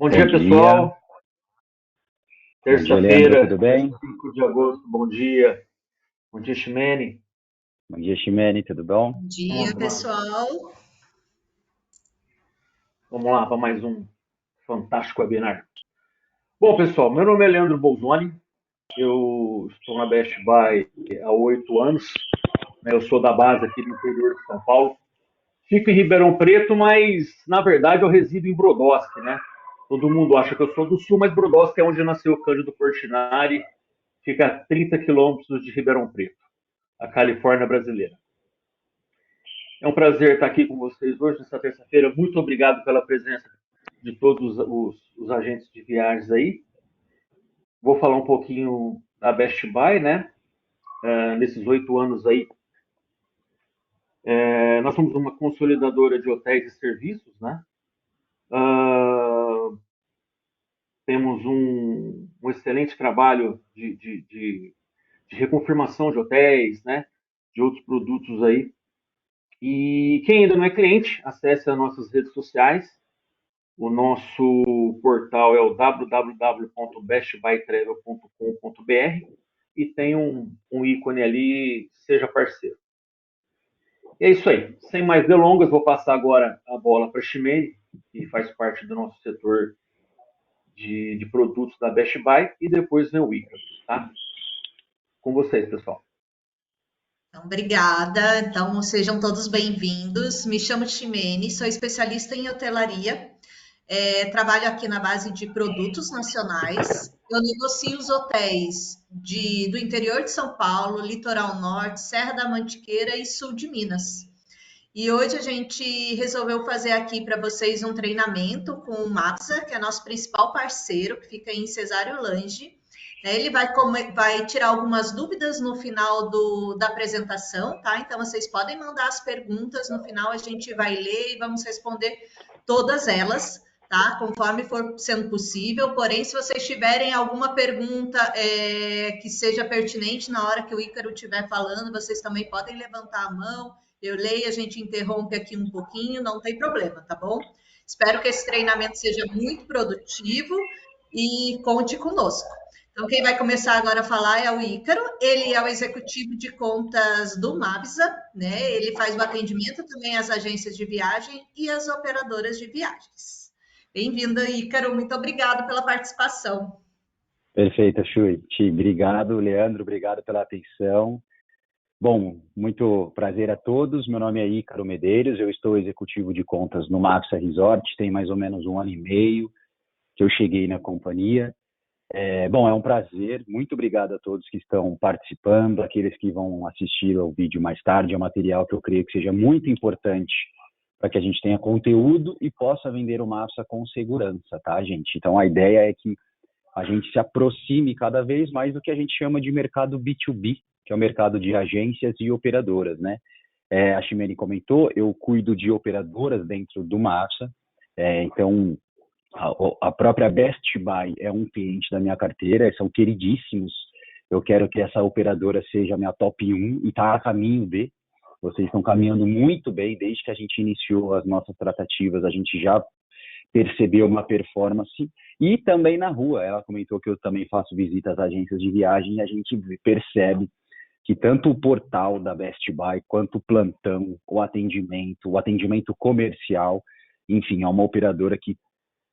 Bom Bom dia, dia. pessoal. Bom dia, Leandro, tudo Terça-feira, dia bem? 5 de agosto. Bom dia. Bom dia, Ximene. Bom dia, Ximene, tudo bom? Bom dia, Vamos lá. pessoal. Vamos lá para mais um fantástico webinar. Bom, pessoal, meu nome é Leandro Bolzoni. Eu estou na Best Buy há 8 anos. Eu sou da base aqui do interior de São Paulo. Fico em Ribeirão Preto, mas na verdade eu resido em Brodowski, né? Todo mundo acha que eu sou do Sul, mas Brodowski é onde nasceu o Cândido Portinari. Fica a 30 quilômetros de Ribeirão Preto, a Califórnia brasileira. É um prazer estar aqui com vocês hoje, nessa terça-feira. Muito obrigado pela presença de todos os agentes de viagens aí. Vou falar um pouquinho da Best Buy, né? Nesses 8 anos aí, nós somos uma consolidadora de hotéis e serviços, né? Temos um excelente trabalho de reconfirmação de hotéis, né? De outros produtos aí. E quem ainda não é cliente, acesse as nossas redes sociais. O nosso portal é o www.bestbytravel.com.br e tem um ícone ali, seja parceiro. E é isso aí. Sem mais delongas, vou passar agora a bola para a Ximene, que faz parte do nosso setor de produtos da Best Buy, e depois vem o Ícaro, tá? Com vocês, pessoal. Então, obrigada. Então, sejam todos bem-vindos. Me chamo Ximene, sou especialista em hotelaria. Trabalho aqui na base de produtos nacionais. Eu negocio os hotéis do interior de São Paulo, Litoral Norte, Serra da Mantiqueira e Sul de Minas. E hoje a gente resolveu fazer aqui para vocês um treinamento com o Mapsa, que é nosso principal parceiro, que fica em Cesário Lange. Ele vai tirar algumas dúvidas no final da apresentação, tá? Então vocês podem mandar as perguntas, no final a gente vai ler e vamos responder todas elas, tá? Conforme for sendo possível. Porém, se vocês tiverem alguma pergunta que seja pertinente na hora que o Ícaro estiver falando, vocês também podem levantar a mão. Eu leio, a gente interrompe aqui um pouquinho, não tem problema, tá bom? Espero que esse treinamento seja muito produtivo e conte conosco. Então, quem vai começar agora a falar é o Ícaro. Ele é o executivo de contas do Mavisa, né? Ele faz o atendimento também às agências de viagem e às operadoras de viagens. Bem-vindo, Ícaro. Muito obrigado pela participação. Perfeito, Chui. Obrigado, Leandro, obrigado pela atenção. Bom, muito prazer a todos. Meu nome é Ícaro Medeiros, eu estou executivo de contas no Mapsa Resort, tem mais ou menos 1 ano e meio que eu cheguei na companhia. É um prazer, muito obrigado a todos que estão participando, aqueles que vão assistir ao vídeo mais tarde, é um material que eu creio que seja muito importante para que a gente tenha conteúdo e possa vender o Mapsa com segurança, tá, gente? Então, a ideia é que a gente se aproxime cada vez mais do que a gente chama de mercado B2B, que é o mercado de agências e operadoras, né? A Ximene comentou, eu cuido de operadoras dentro do Mapsa, então a própria Best Buy é um cliente da minha carteira, são queridíssimos, eu quero que essa operadora seja a minha top 1 e está a caminho de, vocês estão caminhando muito bem, desde que a gente iniciou as nossas tratativas, a gente já percebeu uma performance, e também na rua, ela comentou que eu também faço visitas às agências de viagem, e a gente percebe que tanto o portal da Best Buy, quanto o plantão, o atendimento comercial, enfim, é uma operadora que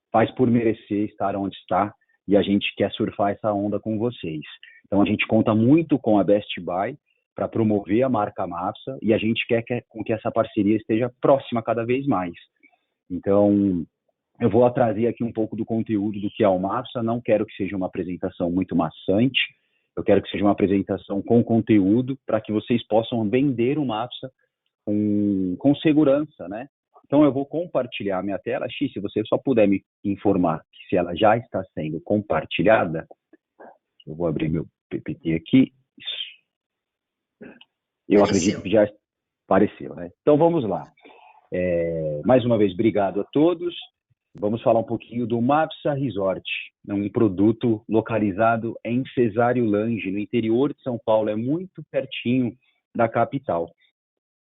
faz por merecer estar onde está, e a gente quer surfar essa onda com vocês. Então a gente conta muito com a Best Buy para promover a marca Mapsa, e a gente quer com que essa parceria esteja próxima cada vez mais. Então, eu vou trazer aqui um pouco do conteúdo do que é o Mapsa, não quero que seja uma apresentação muito maçante, eu quero que seja uma apresentação com conteúdo para que vocês possam vender o Mapsa com segurança, né? Então, eu vou compartilhar a minha tela. X, se você só puder me informar se ela já está sendo compartilhada, eu vou abrir meu PPT aqui. Eu acredito que já apareceu, né? Então, vamos lá. Mais uma vez, obrigado a todos. Vamos falar um pouquinho do Mapsa Resort, um produto localizado em Cesário Lange, no interior de São Paulo, é muito pertinho da capital.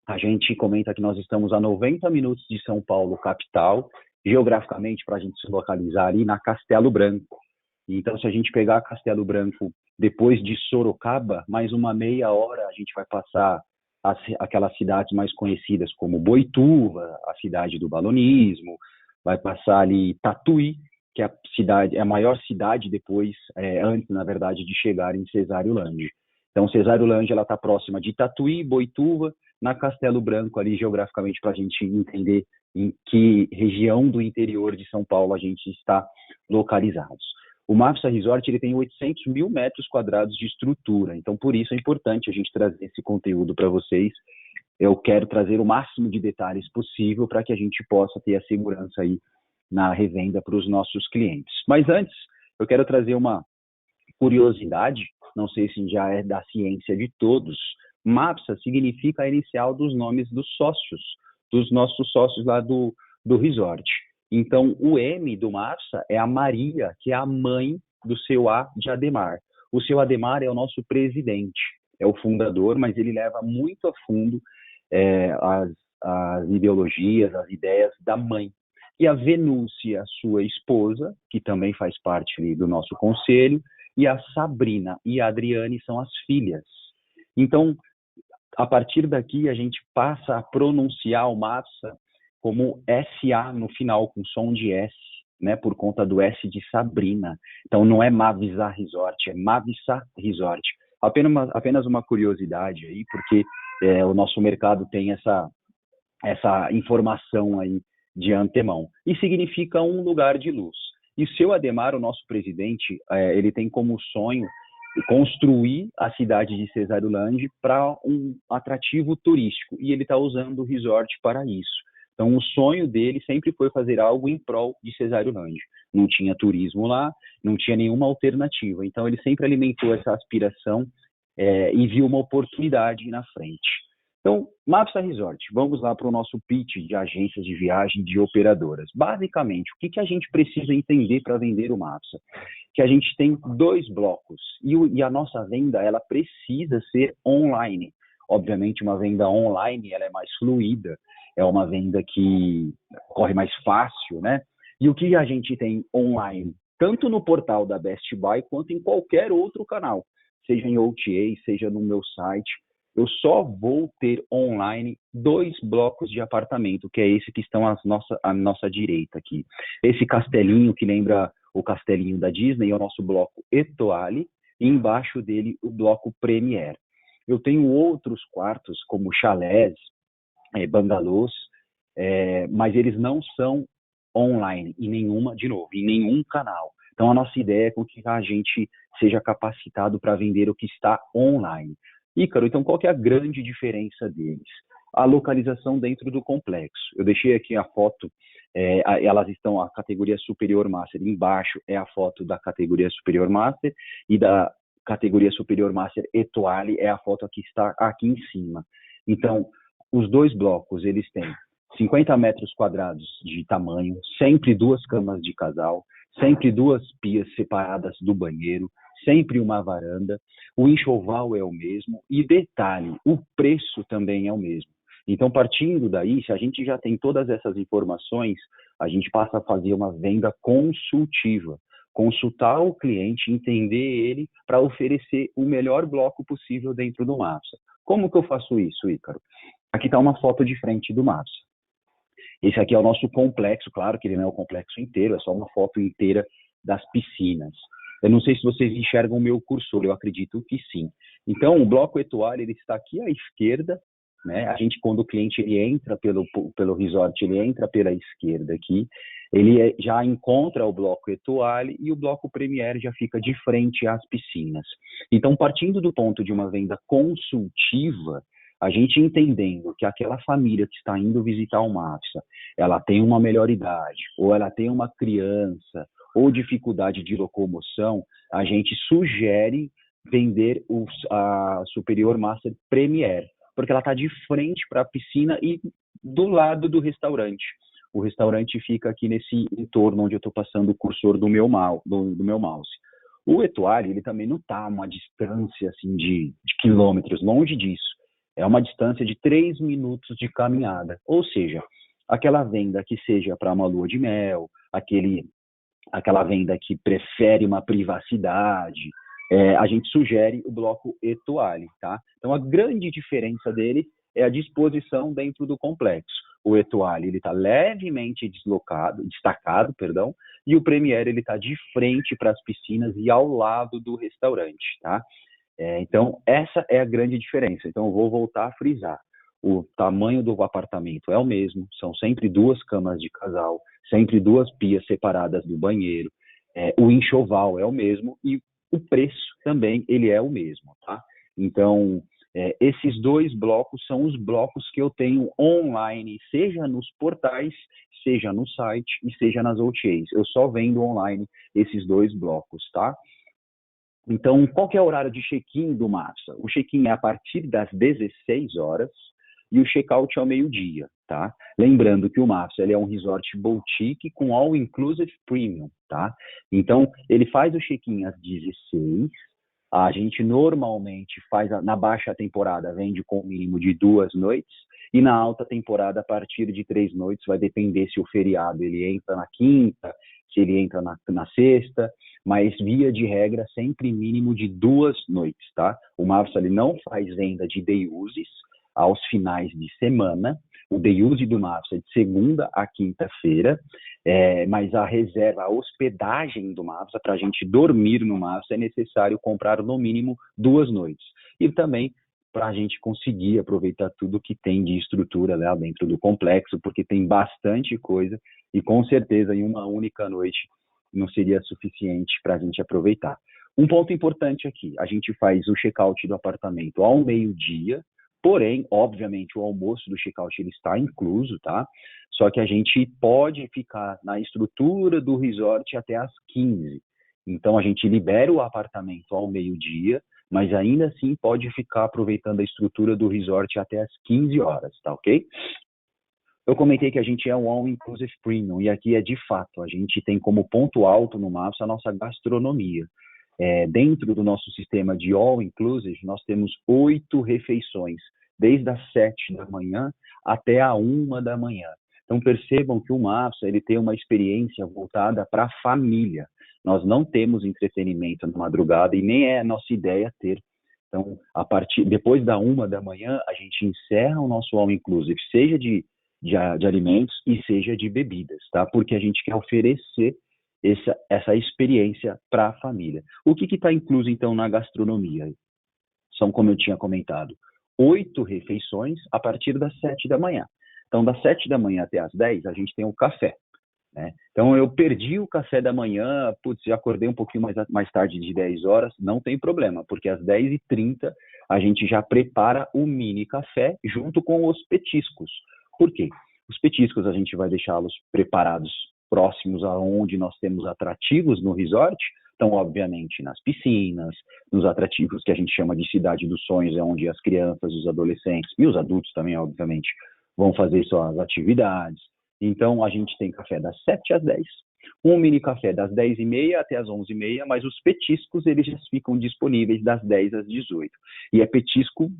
A gente comenta que nós estamos a 90 minutos de São Paulo, capital, geograficamente, para a gente se localizar ali, na Castelo Branco. Então, se a gente pegar Castelo Branco depois de Sorocaba, mais uma meia hora a gente vai passar aquelas cidades mais conhecidas como Boituva, a cidade do balonismo, vai passar ali Tatuí, que é a maior cidade depois, antes, na verdade, de chegar em Cesário-Lande. Então, Cesário-Lande, ela está próxima de Tatuí, Boituva, na Castelo Branco, ali geograficamente, para a gente entender em que região do interior de São Paulo a gente está localizados. O Mafsa Resort ele tem 800 mil metros quadrados de estrutura, então por isso é importante a gente trazer esse conteúdo para vocês. Eu quero trazer o máximo de detalhes possível para que a gente possa ter a segurança aí na revenda para os nossos clientes. Mas antes, eu quero trazer uma curiosidade, não sei se já é da ciência de todos. Mafsa significa a inicial dos nomes dos sócios, dos nossos sócios lá do resort. Então, o M do Mafsa é a Maria, que é a mãe do seu A de Ademar. O seu Ademar é o nosso presidente, é o fundador, mas ele leva muito a fundo as ideologias, as ideias da mãe. E a Venúcia, sua esposa, que também faz parte ali do nosso conselho, e a Sabrina e a Adriane são as filhas. Então, a partir daqui, a gente passa a pronunciar o Mafsa como SA no final, com som de S, né, por conta do S de Sabrina. Então, não é Mavisa Resort, é Mavisa Resort. Apenas uma curiosidade aí, porque o nosso mercado tem essa informação aí de antemão. E significa um lugar de luz. E o seu Ademar, o nosso presidente, ele tem como sonho construir a cidade de Cesário-Lande para um atrativo turístico. E ele está usando o resort para isso. Então, o sonho dele sempre foi fazer algo em prol de Cesário-Lande. Não tinha turismo lá, não tinha nenhuma alternativa. Então, ele sempre alimentou essa aspiração e viu uma oportunidade na frente. Então, Mafsa Resort, vamos lá para o nosso pitch de agências de viagem, de operadoras. Basicamente, o que a gente precisa entender para vender o Mafsa? Que a gente tem 2 blocos e a nossa venda ela precisa ser online. Obviamente, uma venda online ela é mais fluida, é uma venda que corre mais fácil, né? E o que a gente tem online, tanto no portal da Best Buy, quanto em qualquer outro canal, seja em OTA, seja no meu site, eu só vou ter online 2 blocos de apartamento, que é esse que estão à nossa direita aqui. Esse castelinho que lembra o castelinho da Disney é o nosso bloco Etoile, e embaixo dele o bloco Premier. Eu tenho outros quartos, como chalés, bangalôs, mas eles não são online em nenhum canal. Então, a nossa ideia é com que a gente seja capacitado para vender o que está online. Ícaro, então qual que é a grande diferença deles? A localização dentro do complexo. Eu deixei aqui a foto, elas estão a categoria Superior Master. Embaixo é a foto da categoria Superior Master e da categoria Superior Master Etoile é a foto que está aqui em cima. Então, os 2 blocos, eles têm 50 metros quadrados de tamanho, sempre 2 camas de casal, sempre 2 pias separadas do banheiro, sempre uma varanda, o enxoval é o mesmo e detalhe, o preço também é o mesmo. Então, partindo daí, se a gente já tem todas essas informações, a gente passa a fazer uma venda consultiva, consultar o cliente, entender ele para oferecer o melhor bloco possível dentro do Mafsa. Como que eu faço isso, Ícaro? Aqui está uma foto de frente do Mafsa. Esse aqui é o nosso complexo, claro que ele não é o complexo inteiro, é só uma foto inteira das piscinas. Eu não sei se vocês enxergam o meu cursor, eu acredito que sim. Então, o bloco Etoile, ele está aqui à esquerda, né? A gente, quando o cliente ele entra pelo resort, ele entra pela esquerda aqui, ele já encontra o bloco Etoile e o bloco Premier já fica de frente às piscinas. Então, partindo do ponto de uma venda consultiva, a gente entendendo que aquela família que está indo visitar o Mafsa, ela tem uma melhor idade, ou ela tem uma criança, ou dificuldade de locomoção, a gente sugere vender a Superior Master Premier, porque ela está de frente para a piscina e do lado do restaurante. O restaurante fica aqui nesse entorno onde eu estou passando o cursor do meu mouse. O Etoile, ele também não está a uma distância assim, de quilômetros, longe disso. É uma distância de 3 minutos de caminhada. Ou seja, aquela venda que seja para uma lua de mel, aquela venda que prefere uma privacidade, a gente sugere o bloco Etoile, tá? Então, a grande diferença dele é a disposição dentro do complexo. O Etoile, ele está levemente destacado, e o Premier, ele está de frente para as piscinas e ao lado do restaurante, tá? Então, essa é a grande diferença. Então, eu vou voltar a frisar. O tamanho do apartamento é o mesmo, são sempre 2 camas de casal, sempre 2 pias separadas do banheiro, o enxoval é o mesmo e o preço também ele é o mesmo, tá? Então, esses 2 blocos são os blocos que eu tenho online, seja nos portais, seja no site e seja nas OTAs. Eu só vendo online esses 2 blocos, tá? Então, qual que é o horário de check-in do MAPSA? O check-in é a partir das 16 horas e o check-out é ao meio-dia, tá? Lembrando que o MAPSA ele é um resort boutique com all-inclusive premium, tá? Então, ele faz o check-in às 16, a gente normalmente faz, na baixa temporada, vende com o mínimo de 2 noites, e na alta temporada, a partir de 3 noites, vai depender se o feriado ele entra na quinta, se ele entra na sexta, mas via de regra, sempre mínimo de 2 noites, tá? O MAPSA ele não faz venda de day uses aos finais de semana, o day use do MAPSA é de segunda a quinta-feira, mas a reserva, a hospedagem do MAPSA, para a gente dormir no MAPSA, é necessário comprar no mínimo 2 noites. E também para a gente conseguir aproveitar tudo que tem de estrutura lá dentro do complexo, porque tem bastante coisa e com certeza em uma única noite não seria suficiente para a gente aproveitar. Um ponto importante aqui, a gente faz o check-out do apartamento ao meio-dia, porém, obviamente, o almoço do check-out ele está incluso, tá? Só que a gente pode ficar na estrutura do resort até às 15. Então, a gente libera o apartamento ao meio-dia, mas ainda assim pode ficar aproveitando a estrutura do resort até às 15 horas, tá ok? Eu comentei que a gente é um all-inclusive premium, e aqui é de fato, a gente tem como ponto alto no MAPSA a nossa gastronomia. Dentro do nosso sistema de all-inclusive, nós temos 8 refeições, desde as 7 da manhã até a 1 da manhã. Então percebam que o MAPSA ele tem uma experiência voltada para a família. Nós não temos entretenimento na madrugada e nem é a nossa ideia ter. Então, depois da 1 da manhã, a gente encerra o nosso all-inclusive, seja de alimentos e seja de bebidas, tá? Porque a gente quer oferecer essa experiência para a família. O que está incluso, então, na gastronomia? São, como eu tinha comentado, 8 refeições a partir das 7 da manhã. Então, das 7 da manhã até as 10, a gente tem o café, né? Então, eu perdi o café da manhã, já acordei um pouquinho mais tarde de 10 horas, não tem problema, porque às 10h30 a gente já prepara o mini café junto com os petiscos. Por quê? Os petiscos a gente vai deixá-los preparados próximos aonde nós temos atrativos no resort, então, obviamente, nas piscinas, nos atrativos que a gente chama de cidade dos sonhos, é onde as crianças, os adolescentes e os adultos também, obviamente, vão fazer suas atividades. Então, a gente tem café das 7 às 10, um mini café das 10h30 até as 11h30, mas os petiscos eles já ficam disponíveis das 10 às 18. E é petisco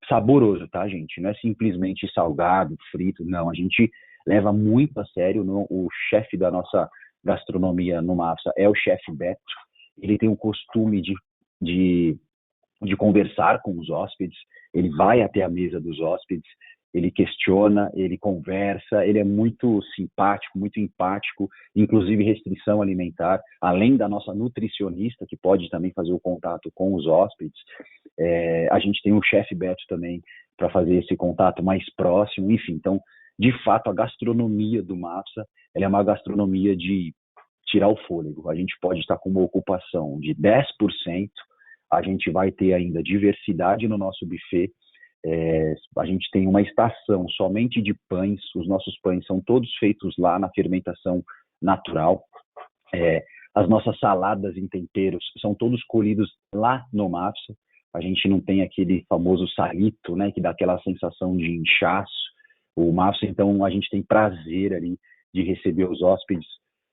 saboroso, tá, gente? Não é simplesmente salgado, frito, não. A gente leva muito a sério. O chefe da nossa gastronomia no MAPSA é o chefe Beto. Ele tem o costume de conversar com os hóspedes, ele vai até a mesa dos hóspedes, ele questiona, ele conversa, ele é muito simpático, muito empático, inclusive restrição alimentar, além da nossa nutricionista, que pode também fazer o contato com os hóspedes. A gente tem o chefe Beto também para fazer esse contato mais próximo, enfim. Então, de fato, a gastronomia do MAPSA, ela é uma gastronomia de tirar o fôlego. A gente pode estar com uma ocupação de 10%, a gente vai ter ainda diversidade no nosso buffet. A gente tem uma estação somente de pães, os nossos pães são todos feitos lá na fermentação natural. As nossas saladas em temperos são todos colhidos lá no MAPSA. A gente não tem aquele famoso salito, né, que dá aquela sensação de inchaço. O MAPSA, então, a gente tem prazer ali de receber os hóspedes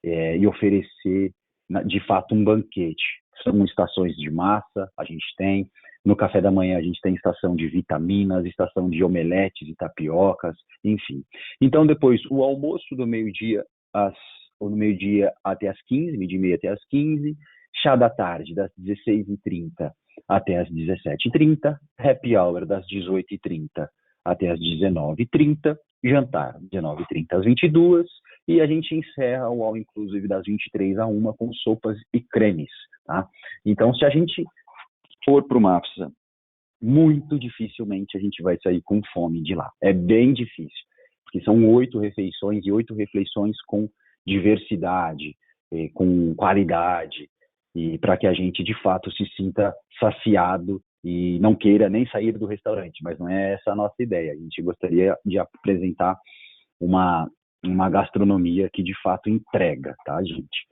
e oferecer, de fato, um banquete. são estações de massa, a gente tem. No café da manhã a gente tem estação de vitaminas, estação de omeletes e tapiocas, enfim. Então depois o almoço do meio-dia no meio-dia até as 15, meio-dia e meia até as 15, chá da tarde das 16h30 até as 17h30, happy hour das 18h30 até as 19h30, jantar 19h30 às 22h, e a gente encerra o all inclusive das 23h a 1h com sopas e cremes, tá? Então, se a gente for para o MAFSA, muito dificilmente a gente vai sair com fome de lá. É bem difícil, porque são 8 refeições e 8 refeições com diversidade, com qualidade, e para que a gente de fato se sinta saciado e não queira nem sair do restaurante, mas não é essa a nossa ideia. A gente gostaria de apresentar uma gastronomia que de fato entrega, tá, gente?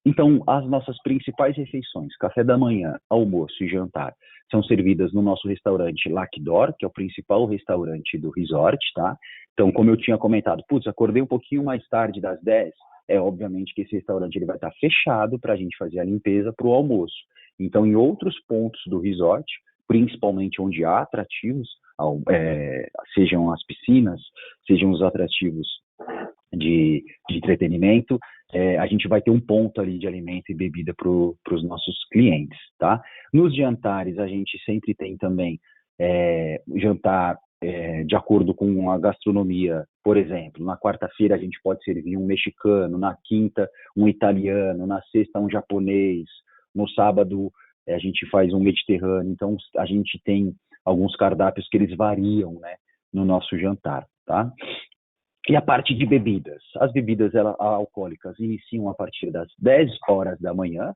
Então, as nossas principais refeições, café da manhã, almoço e jantar, são servidas no nosso restaurante Lac d'Or, que é o principal restaurante do resort, tá? Então, como eu tinha comentado, acordei um pouquinho mais tarde das 10, obviamente que esse restaurante ele vai estar fechado para a gente fazer a limpeza para o almoço. Então, em outros pontos do resort, principalmente onde há atrativos, sejam as piscinas, sejam os atrativos de entretenimento, a gente vai ter um ponto ali de alimento e bebida para os nossos clientes, tá? Nos jantares, a gente sempre tem também jantar de acordo com a gastronomia. Por exemplo, na quarta-feira a gente pode servir um mexicano, na quinta um italiano, na sexta um japonês, no sábado a gente faz um mediterrâneo. Então, a gente tem alguns cardápios que eles variam, né, no nosso jantar, tá? E a parte de bebidas. As bebidas alcoólicas iniciam a partir das 10 horas da manhã,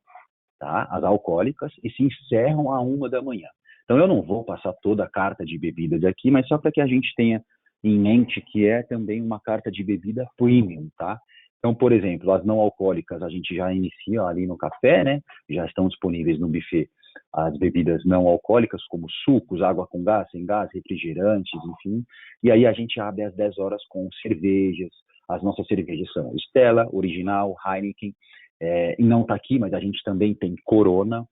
tá? As alcoólicas, e se encerram à 1 da manhã. Então, eu não vou passar toda a carta de bebidas aqui, mas só para que a gente tenha em mente que é também uma carta de bebida premium, tá? Então, por exemplo, as não alcoólicas a gente já inicia ali no café, né? Já estão disponíveis no buffet as bebidas não alcoólicas, como sucos, água com gás, sem gás, refrigerantes, enfim. E aí a gente abre às 10 horas com cervejas. As nossas cervejas são Stella, Original, Heineken, e não está aqui, mas a gente também tem Corona,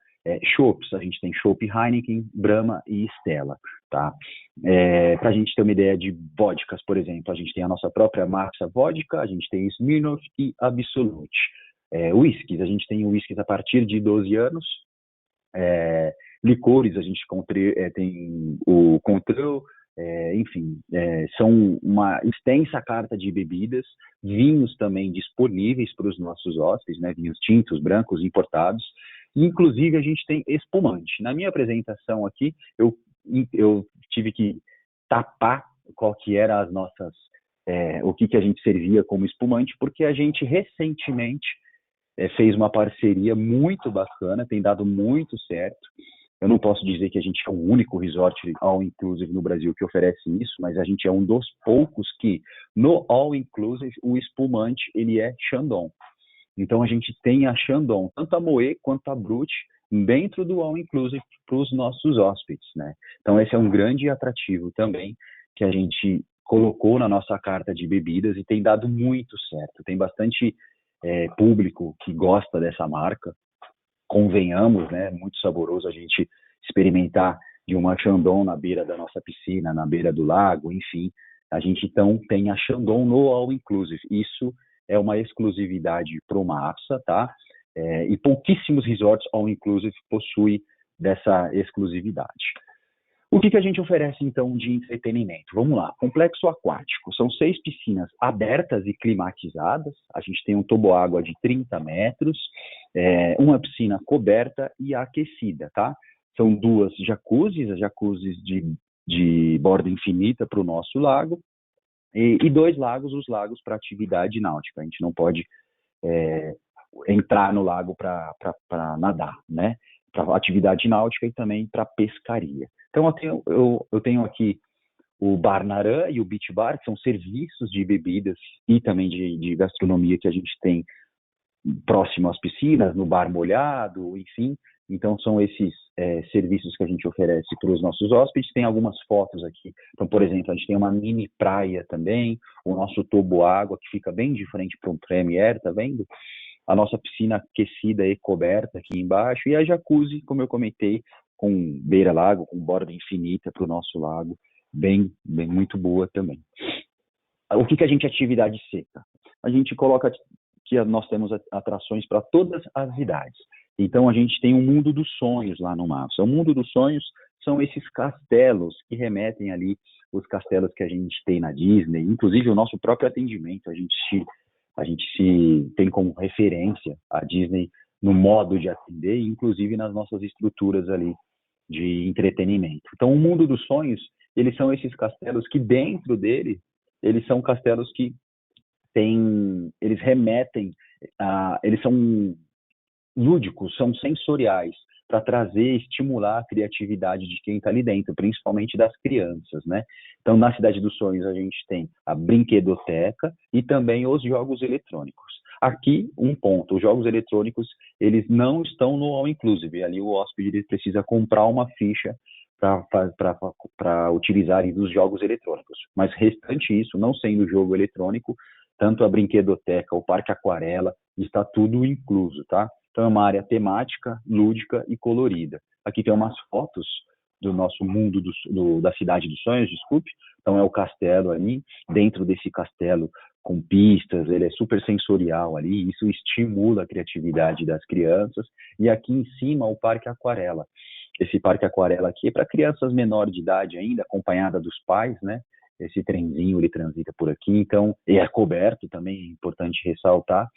chopps, a gente tem chopp Heineken, Brahma e Stella, tá? Para a gente ter uma ideia de vodkas, por exemplo, a gente tem a nossa própria Massa Vodka, a gente tem Smirnoff e Absolut. Whiskies, a gente tem whiskies a partir de 12 anos, licores, a gente tem o Control, enfim, são uma extensa carta de bebidas, vinhos também disponíveis para os nossos hóspedes, né, vinhos tintos, brancos, importados, e, inclusive a gente tem espumante. Na minha apresentação aqui, eu tive que tapar qual que era as nossas, o que a gente servia como espumante, porque a gente recentemente fez uma parceria muito bacana, tem dado muito certo. Eu não posso dizer que a gente é o único resort all-inclusive no Brasil que oferece isso, mas a gente é um dos poucos que, no all-inclusive, o espumante, ele é Chandon. Então, a gente tem a Chandon, tanto a Moët quanto a Brut, dentro do all-inclusive para os nossos hóspedes, né? Então, esse é um grande atrativo também que a gente colocou na nossa carta de bebidas e tem dado muito certo. Tem bastante público que gosta dessa marca. Convenhamos, né? Muito saboroso a gente experimentar de uma Chandon na beira da nossa piscina, na beira do lago, enfim. A gente então tem a Chandon no All Inclusive. Isso é uma exclusividade para uma APSA, tá? E pouquíssimos resorts All Inclusive possuem dessa exclusividade. O que a gente oferece, então, de entretenimento? Vamos lá. Complexo aquático. São 6 piscinas abertas e climatizadas. A gente tem um toboágua de 30 metros, uma piscina coberta e aquecida, tá? São 2 jacuzzis, as jacuzzis de borda infinita para o nosso lago, e 2 lagos, os lagos para atividade náutica. A gente não pode entrar no lago para nadar, né? Para atividade náutica e também para pescaria. Então, eu tenho aqui o Bar Narã e o Beach Bar, que são serviços de bebidas e também de gastronomia que a gente tem próximo às piscinas, no bar molhado, enfim. Então, são esses serviços que a gente oferece para os nossos hóspedes. Tem algumas fotos aqui. Então, por exemplo, a gente tem uma mini praia também, o nosso toboágua, que fica bem de frente para um Premier, tá vendo? a nossa piscina aquecida e coberta aqui embaixo, e a jacuzzi, como eu comentei, com beira-lago, com borda infinita para o nosso lago, bem, muito boa também. O que a gente atividade seca? A gente coloca que nós temos atrações para todas as idades. Então, a gente tem um mundo dos sonhos lá no Mafsa. O mundo dos sonhos são esses castelos que remetem ali os castelos que a gente tem na Disney, inclusive o nosso próprio atendimento, a gente se tem como referência a Disney no modo de atender, inclusive nas nossas estruturas ali de entretenimento. Então, o mundo dos sonhos, eles são esses castelos que dentro dele, eles são castelos que eles remetem eles são lúdicos, são sensoriais, para trazer, estimular a criatividade de quem está ali dentro, principalmente das crianças, né? Então, na Cidade dos Sonhos, a gente tem a brinquedoteca e também os jogos eletrônicos. Aqui, um ponto, os jogos eletrônicos, eles não estão no All Inclusive, ali o hóspede ele precisa comprar uma ficha para utilizar dos jogos eletrônicos. Mas, restante isso, não sendo jogo eletrônico, tanto a brinquedoteca, o Parque Aquarela, está tudo incluso, tá? Então, é uma área temática, lúdica e colorida. Aqui tem umas fotos do nosso mundo da Cidade dos Sonhos, desculpe. Então, é o castelo ali. Dentro desse castelo, com pistas, ele é super sensorial ali. Isso estimula a criatividade das crianças. E aqui em cima, o Parque Aquarela. Esse Parque Aquarela aqui é para crianças menores de idade ainda, acompanhada dos pais, né? Esse trenzinho, ele transita por aqui. Então, e é coberto também, é importante ressaltar.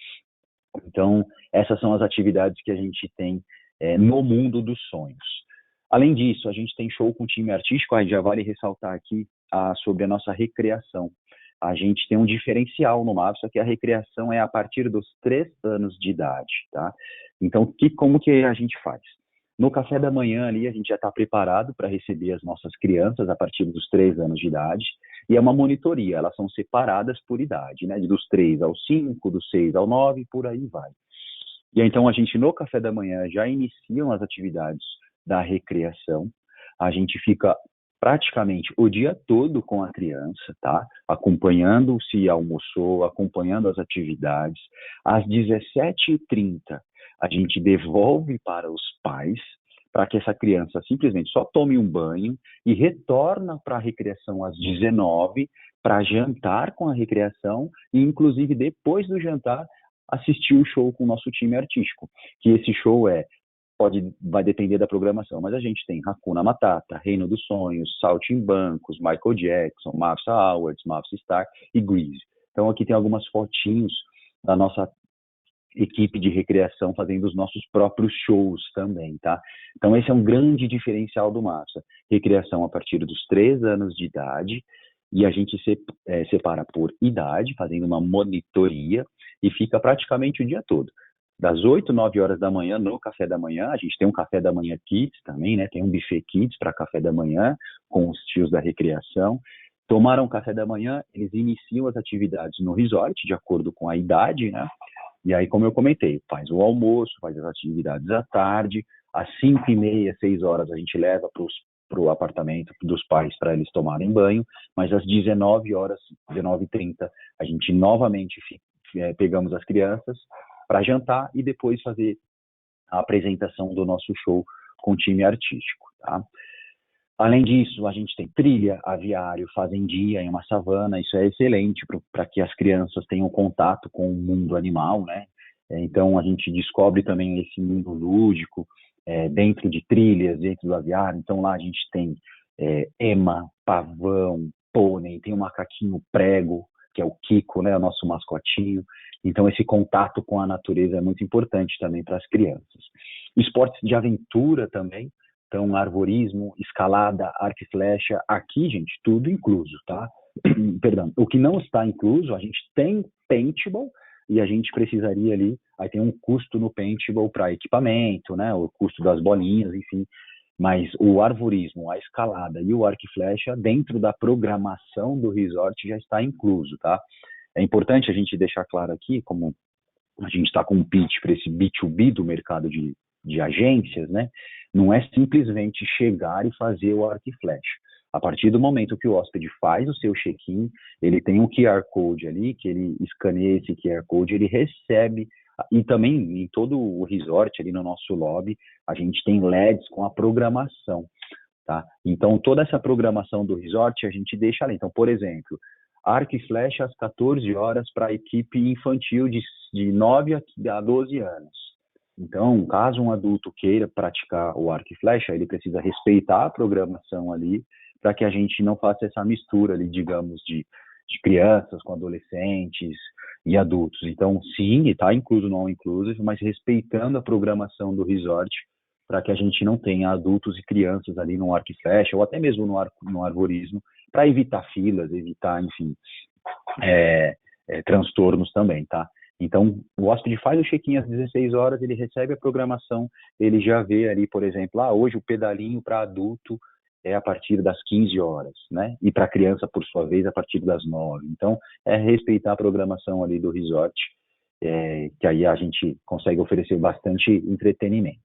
Então, essas são as atividades que a gente tem no mundo dos sonhos. Além disso, a gente tem show com time artístico, aí já vale ressaltar aqui sobre a nossa recreação. A gente tem um diferencial no Mafsa, que a recreação é a partir dos 3 anos de idade, tá? Então, como que a gente faz? No café da manhã ali, a gente já está preparado para receber as nossas crianças a partir dos 3 anos de idade, e é uma monitoria, elas são separadas por idade, né? Dos 3 aos 5, dos 6 ao 9, por aí vai. E então a gente no café da manhã já iniciam as atividades da recreação, a gente fica praticamente o dia todo com a criança, tá? Acompanhando se almoçou, acompanhando as atividades. Às 17h30, a gente devolve para os pais, para que essa criança simplesmente só tome um banho e retorna para a recreação às 19h para jantar com a recreação e, inclusive, depois do jantar, assistir o show com o nosso time artístico. Que esse show vai depender da programação, mas a gente tem Hakuna Matata, Reino dos Sonhos, Saltimbancos, Michael Jackson, Mafsa Awards, Mafsa Star e Grease. Então aqui tem algumas fotinhos da nossa equipe de recreação fazendo os nossos próprios shows também, tá? Então esse é um grande diferencial do Mafsa. Recreação a partir dos 3 anos de idade, e a gente separa por idade, fazendo uma monitoria, e fica praticamente o dia todo. Das 8, 9 horas da manhã, no café da manhã, a gente tem um café da manhã kids também, né? Tem um buffet kids para café da manhã, com os tios da recreação. Tomaram café da manhã, eles iniciam as atividades no resort, de acordo com a idade, né? E aí, como eu comentei, faz o almoço, faz as atividades à tarde, às 5h30, 6 horas, a gente leva para o apartamento dos pais para eles tomarem banho, mas às 19 horas, 19h30, a gente novamente pegamos as crianças para jantar e depois fazer a apresentação do nosso show com o time artístico, tá? Além disso, a gente tem trilha, aviário, fazendia em uma savana, isso é excelente para que as crianças tenham contato com o mundo animal, né? Então, a gente descobre também esse mundo lúdico dentro de trilhas, dentro do aviário. Então, lá a gente tem ema, pavão, pônei, tem um macaquinho prego, que é o Kiko, né? O nosso mascotinho. Então, esse contato com a natureza é muito importante também para as crianças. Esportes de aventura também. Então, arvorismo, escalada, arco e flecha, aqui, gente, tudo incluso, tá? Perdão, o que não está incluso, a gente tem paintball e a gente precisaria ali, aí tem um custo no paintball para equipamento, né? O custo das bolinhas, enfim. Mas o arvorismo, a escalada e o arco e flecha, dentro da programação do resort, já está incluso, tá? É importante a gente deixar claro aqui, como a gente está com um pitch para esse B2B do mercado de agências, né? Não é simplesmente chegar e fazer o arco e flecha. A partir do momento que o hóspede faz o seu check-in, ele tem um QR Code ali, que ele escaneia esse QR Code, ele recebe E também em todo o resort, ali no nosso lobby, a gente tem LEDs com a programação, tá? Então, toda essa programação do resort a gente deixa ali. Então, por exemplo, arco e flecha às 14 horas para a equipe infantil de 9 a 12 anos. Então, caso um adulto queira praticar o arco e flecha, ele precisa respeitar a programação ali, para que a gente não faça essa mistura ali, digamos, de crianças com adolescentes e adultos. Então, sim, está incluso no All Inclusive, mas respeitando a programação do resort, para que a gente não tenha adultos e crianças ali no arco e flecha, ou até mesmo no arvorismo, para evitar filas, evitar, enfim, transtornos também, tá? Então, o hóspede faz o check-in às 16 horas, ele recebe a programação, ele já vê ali, por exemplo, hoje o pedalinho para adulto é a partir das 15 horas, né? E para criança, por sua vez, a partir das 9. Então, é respeitar a programação ali do resort, que aí a gente consegue oferecer bastante entretenimento.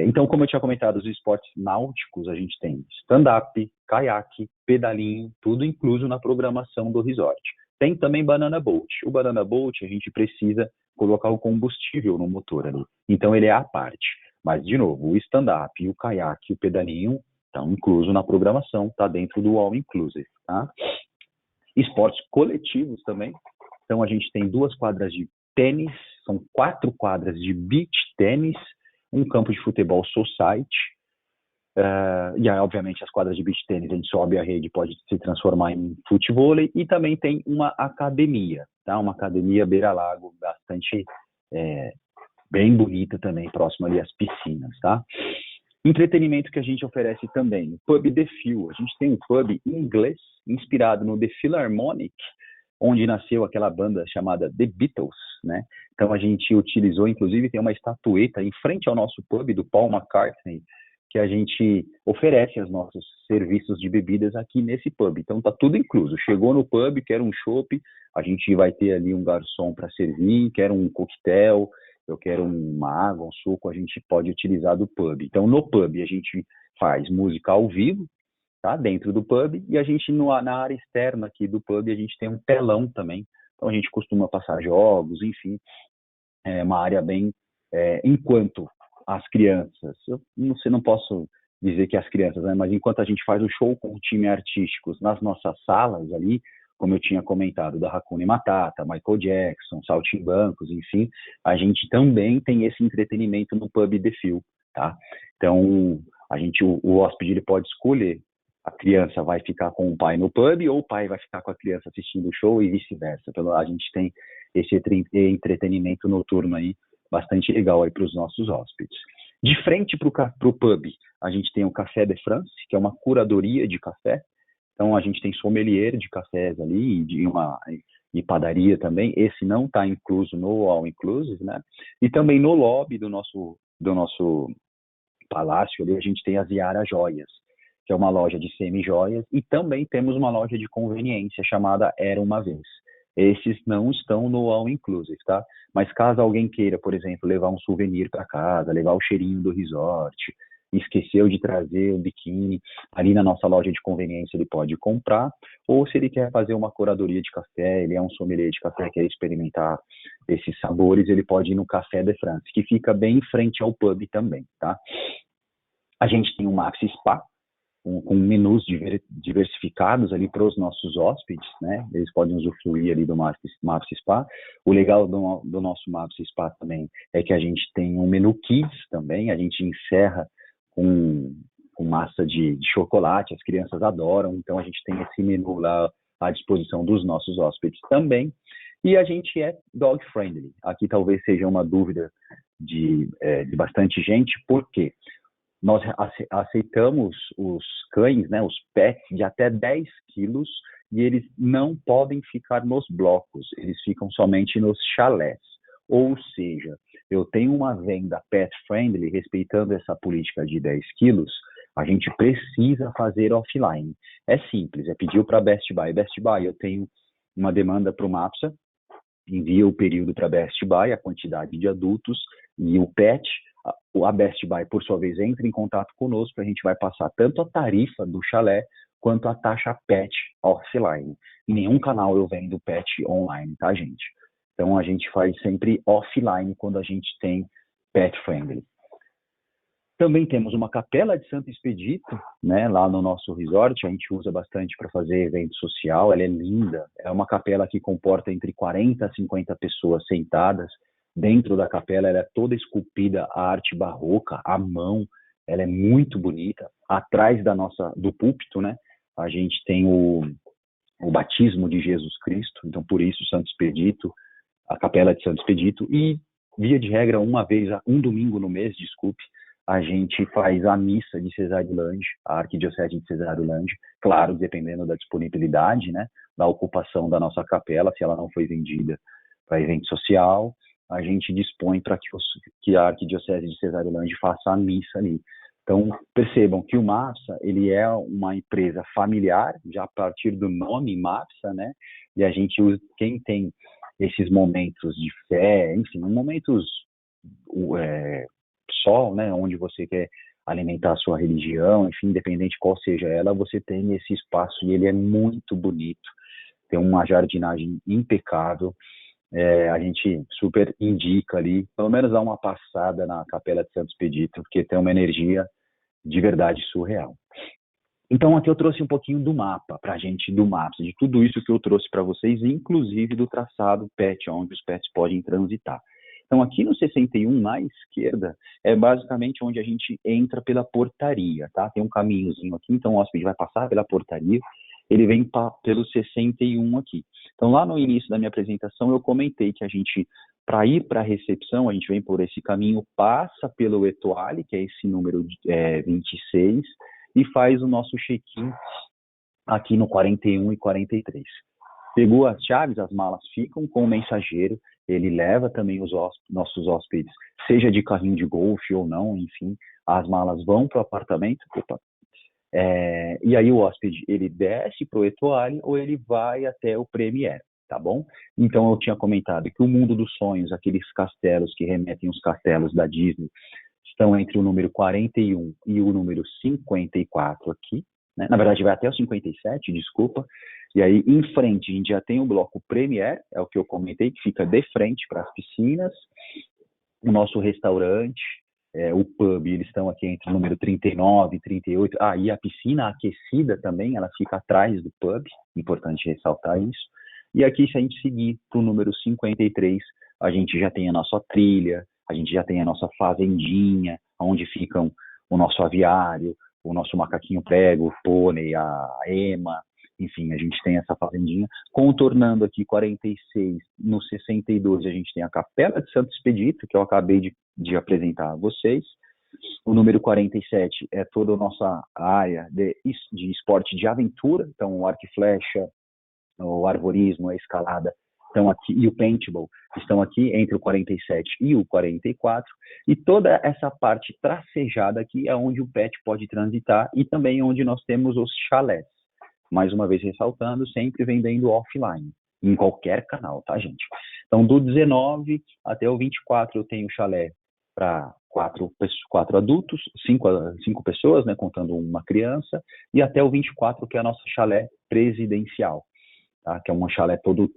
Então, como eu tinha comentado, os esportes náuticos, a gente tem stand-up, caiaque, pedalinho, tudo incluso na programação do resort. Tem também banana boat. O banana boat, a gente precisa colocar o combustível no motor ali. Então, ele é à parte. Mas, de novo, o stand-up, o caiaque e o pedalinho estão incluso na programação, está dentro do All Inclusive, tá? Esportes coletivos também. Então, a gente tem 2 quadras de tênis, são 4 quadras de beach tênis, um campo de futebol society, e aí, obviamente, as quadras de beach tênis, a gente sobe a rede, pode se transformar em futevôlei, e também tem uma academia, tá? Uma academia beira-lago, bastante bem bonita também, próximo ali às piscinas, tá? Entretenimento que a gente oferece também, o Pub The Phil. A gente tem um pub em inglês, inspirado no The Philharmonic, onde nasceu aquela banda chamada The Beatles, né? Então a gente utilizou, inclusive tem uma estatueta em frente ao nosso pub do Paul McCartney, que a gente oferece os nossos serviços de bebidas aqui nesse pub. Então tá tudo incluso. Chegou no pub, quer um chopp, a gente vai ter ali um garçom para servir, quer um coquetel, eu quero uma água, um suco, a gente pode utilizar do pub. Então no pub a gente faz música ao vivo, tá? Dentro do pub, e a gente na área externa aqui do pub a gente tem um telão também. Então a gente costuma passar jogos, enfim, é uma área bem enquanto as crianças, não posso dizer que as crianças, né? Mas enquanto a gente faz o show com o time artístico nas nossas salas ali, como eu tinha comentado, da Hakuna Matata, Michael Jackson, Saltimbancos, enfim, a gente também tem esse entretenimento no Pub The Phil, tá? Então, o hóspede ele pode escolher, a criança vai ficar com o pai no pub ou o pai vai ficar com a criança assistindo o show e vice-versa. Então, a gente tem esse entretenimento noturno aí, bastante legal aí para os nossos hóspedes. De frente para o pub, a gente tem o Café de France, que é uma curadoria de café. Então, a gente tem sommelier de cafés ali e padaria também. Esse não está incluso no All Inclusive, né? E também no lobby do nosso palácio ali, a gente tem a Ziara Joias, que é uma loja de semi-joias. E também temos uma loja de conveniência chamada Era Uma Vez. Esses não estão no All Inclusive, tá? Mas caso alguém queira, por exemplo, levar um souvenir para casa, levar o cheirinho do resort, esqueceu de trazer o biquíni, ali na nossa loja de conveniência ele pode comprar, ou se ele quer fazer uma curadoria de café, ele é um sommelier de café, quer experimentar esses sabores, ele pode ir no Café de France, que fica bem em frente ao pub também, tá? A gente tem um Maxi Spa, com menus diversificados ali para os nossos hóspedes, né? Eles podem usufruir ali do Maxi Spa. O legal do nosso Maxi Spa também é que a gente tem um menu Kids também, a gente encerra com massa de chocolate, as crianças adoram, então a gente tem esse menu lá à disposição dos nossos hóspedes também. E a gente é dog friendly. Aqui talvez seja uma dúvida de bastante gente, por quê? Nós aceitamos os cães, né, os pets, de até 10 quilos, e eles não podem ficar nos blocos, eles ficam somente nos chalés. Ou seja, eu tenho uma venda pet friendly, respeitando essa política de 10 quilos, a gente precisa fazer offline. É simples, é pedir para Best Buy. Best Buy, eu tenho uma demanda para o MAPSA, envia o período para Best Buy, a quantidade de adultos e o pet. A Best Buy, por sua vez, entra em contato conosco, a gente vai passar tanto a tarifa do chalé quanto a taxa pet offline. Em nenhum canal eu vendo pet online, tá, gente? Então, a gente faz sempre offline quando a gente tem pet friendly. Também temos uma capela de Santo Expedito, né, lá no nosso resort. A gente usa bastante para fazer evento social. Ela é linda. É uma capela que comporta entre 40 a 50 pessoas sentadas. Dentro da capela, ela é toda esculpida a arte barroca, à mão. Ela é muito bonita. Atrás do púlpito, né, a gente tem o batismo de Jesus Cristo. Então, por isso, Santo Expedito, a capela de Santo Expedito. E, via de regra, um domingo no mês, desculpe, a gente faz a missa de Cesarilândia, a Arquidiocese de Cesarilândia, claro, dependendo da disponibilidade, né, da ocupação da nossa capela, se ela não foi vendida para evento social, a gente dispõe para que a Arquidiocese de Cesarilândia faça a missa ali. Então, percebam que o MAPSA, ele é uma empresa familiar, já a partir do nome MAPSA, né, e a gente usa, quem tem esses momentos de fé, enfim, momentos só, né, onde você quer alimentar a sua religião, enfim, independente qual seja ela, você tem esse espaço e ele é muito bonito, tem uma jardinagem impecável, a gente super indica ali, pelo menos dar uma passada na Capela de Santo Expedito, porque tem uma energia de verdade surreal. Então aqui eu trouxe um pouquinho do mapa pra gente, do MAPSA, de tudo isso que eu trouxe para vocês, inclusive do traçado PET, onde os PETs podem transitar. Então, aqui no 61, na esquerda, é basicamente onde a gente entra pela portaria, tá? Tem um caminhozinho aqui, então o hóspede vai passar pela portaria, ele vem pelo 61 aqui. Então, lá no início da minha apresentação, eu comentei que a gente, para ir para a recepção, a gente vem por esse caminho, passa pelo Etoile, que é esse número 26, e faz o nosso check-in aqui no 41 e 43. Pegou as chaves, as malas ficam com o mensageiro, ele leva também os nossos hóspedes, seja de carrinho de golfe ou não, enfim, as malas vão para o apartamento, e aí o hóspede, ele desce para o Etoile ou ele vai até o Premier, tá bom? Então eu tinha comentado que o Mundo dos Sonhos, aqueles castelos que remetem aos castelos da Disney, estão entre o número 41 e o número 54 aqui, né? Na verdade vai até o 57, desculpa. E aí, em frente, a gente já tem o bloco Premier, é o que eu comentei, que fica de frente para as piscinas. O nosso restaurante, o pub, eles estão aqui entre o número 39 e 38. E a piscina aquecida também, ela fica atrás do pub, importante ressaltar isso. E aqui, se a gente seguir para o número 53, a gente já tem a nossa trilha, a gente já tem a nossa fazendinha, onde ficam o nosso aviário, o nosso macaquinho prego, o pônei, a ema. Enfim, a gente tem essa fazendinha, contornando aqui 46, no 62 a gente tem a Capela de Santo Expedito, que eu acabei de apresentar a vocês. O número 47 é toda a nossa área de esporte de aventura, então o arco e flecha, o arvorismo, a escalada, estão aqui, e o paintball, estão aqui entre o 47 e o 44, e toda essa parte tracejada aqui é onde o pet pode transitar, e também onde nós temos os chalés. Mais uma vez ressaltando, sempre vendendo offline, em qualquer canal, tá, gente? Então, do 19 até o 24, eu tenho chalé para 4 adultos, 5 pessoas, né, contando uma criança, e até o 24, que é a nossa chalé presidencial, tá? Que é um chalé todo